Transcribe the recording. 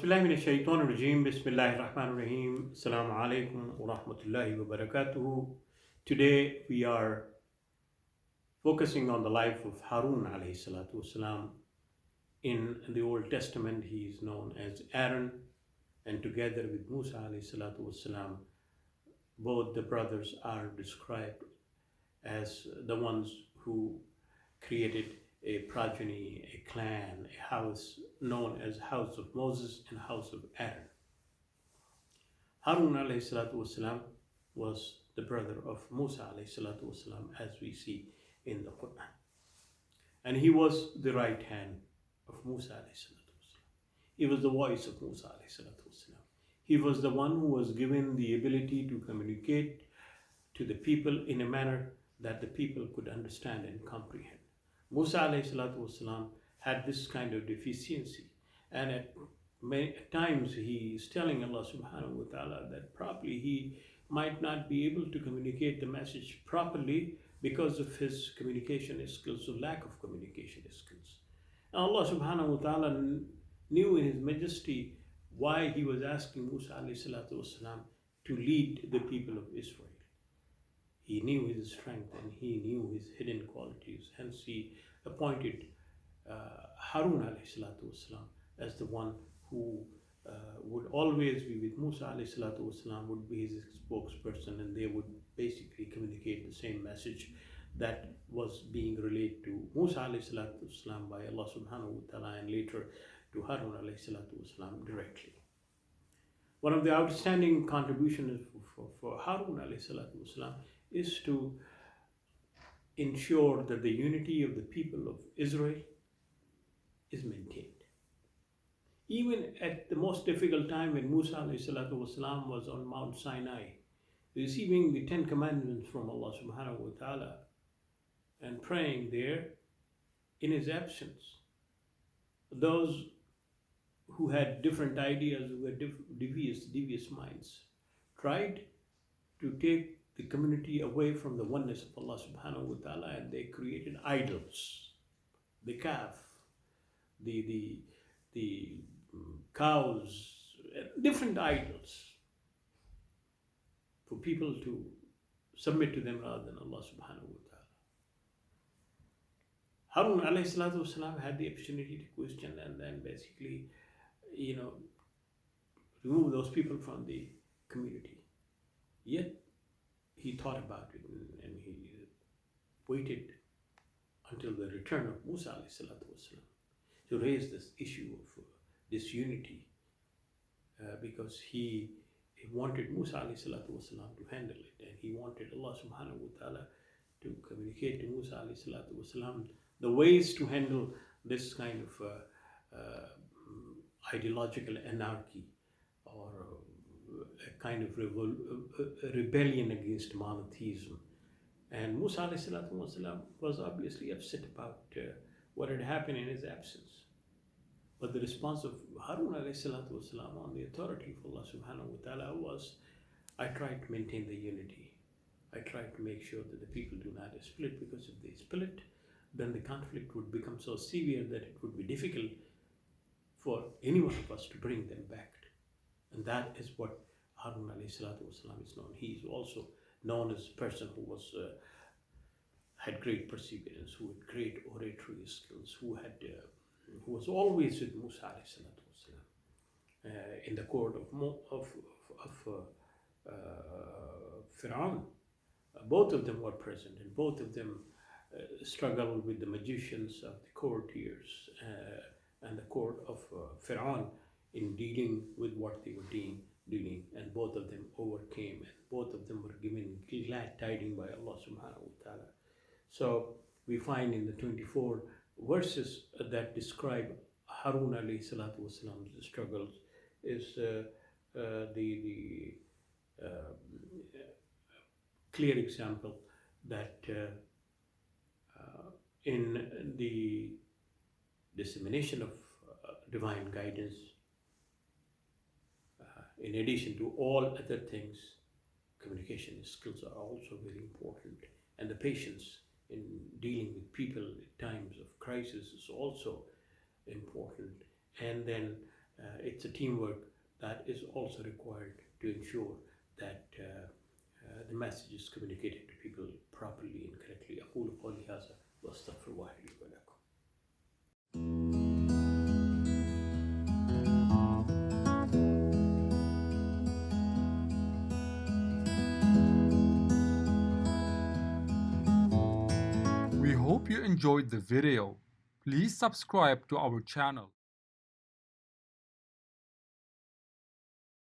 billahi minash shaitanir rajeem. Bismillahir rahmanir rahim. Assalamu alaikum wa rahmatullahi wa barakatuhu. Today we are focusing on the life of Haroon alayhi salatu wasalam. In the Old Testament, he is known as Aaron, and together with Musa alayhi salatu wasalam, both the brothers are described as the ones who created a progeny, a clan, a house known as House of Moses and House of Aaron. Harun alayhi salatu wasalam was the brother of Musa alayhi salatu wasalam, as we see in the Quran. And he was the right hand of Musa alayhi salatu wasalam. He was the voice of Musa alayhi salatu wasalam. He was the one who was given the ability to communicate to the people in a manner that the people could understand and comprehend. Musa alayhi salatu wasalam had this kind of deficiency, and at times he is telling Allah subhanahu wa ta'ala that probably he might not be able to communicate the message properly because of his communication skills or lack of communication skills. And Allah subhanahu wa ta'ala knew in his majesty why he was asking Musa alayhi salatu wasalam to lead the people of Israel. He knew his strength and he knew his hidden qualities. Hence, he appointed Harun alayhi salatu wasalam as the one who would always be with Musa alayhi salatu wasalam, would be his spokesperson, and they would basically communicate the same message that was being relayed to Musa alayhi salatu wasalam by Allah subhanahu wa ta'ala, and later to Harun alayhi salatu wasalam directly. One of the outstanding contributions for Harun alayhi salatu wasalam is to ensure that the unity of the people of Israel is maintained. Even at the most difficult time when Musa alayhi salatu wasalam was on Mount Sinai, receiving the 10 commandments from Allah subhanahu wa ta'ala and praying there in his absence, those who had different ideas, who had devious minds, tried to take the community away from the oneness of Allah subhanahu wa ta'ala, and they created idols, the calf, the cows, different idols for people to submit to them rather than Allah subhanahu wa ta'ala. Harun alayhi salatu wasalam had the opportunity to question and then basically, remove those people from the community. Yet, he thought about it and he waited until the return of Musa alayhi salatu wasalam to raise this issue of disunity because he wanted Musa alayhi salatu wasalam to handle it, and he wanted Allah subhanahu wa ta'ala to communicate to Musa alayhi salatu wasalam the ways to handle this kind of ideological anarchy or a kind of rebellion against monotheism. And Musa alayhi salatu wasalam was obviously upset about what had happened in his absence. But the response of Harun alayhi salatu wasalam on the authority of Allah subhanahu wa ta'ala was, I try to maintain the unity. I try to make sure that the people do not split, because if they split, then the conflict would become so severe that it would be difficult for any one of us to bring them back. And that is what Harun alayhi salatu wasalam is known. He is also known as a person who was had great perseverance, who had great oratory skills, who was always with Musa alayhi salatu wasalam in the court of Haroon. Both of them were present, and both of them struggled with the magicians of the courtiers and the court of Haroon in dealing with what they were dealing, and both of them overcame, and both of them were given glad tidings by Allah subhanahu wa ta'ala. So we find in the 24 verses that describe Harun alayhi salatu wasalam's struggles is the clear example that in the dissemination of divine guidance, in addition to all other things, communication skills are also very important, and the patience in dealing with people at times of crisis is also important. And then it's a teamwork that is also required to ensure that the message is communicated to people properly and correctly. أقول قولي هذا وأستغفر الله لي ولكم. We hope you enjoyed the video. Please subscribe to our channel.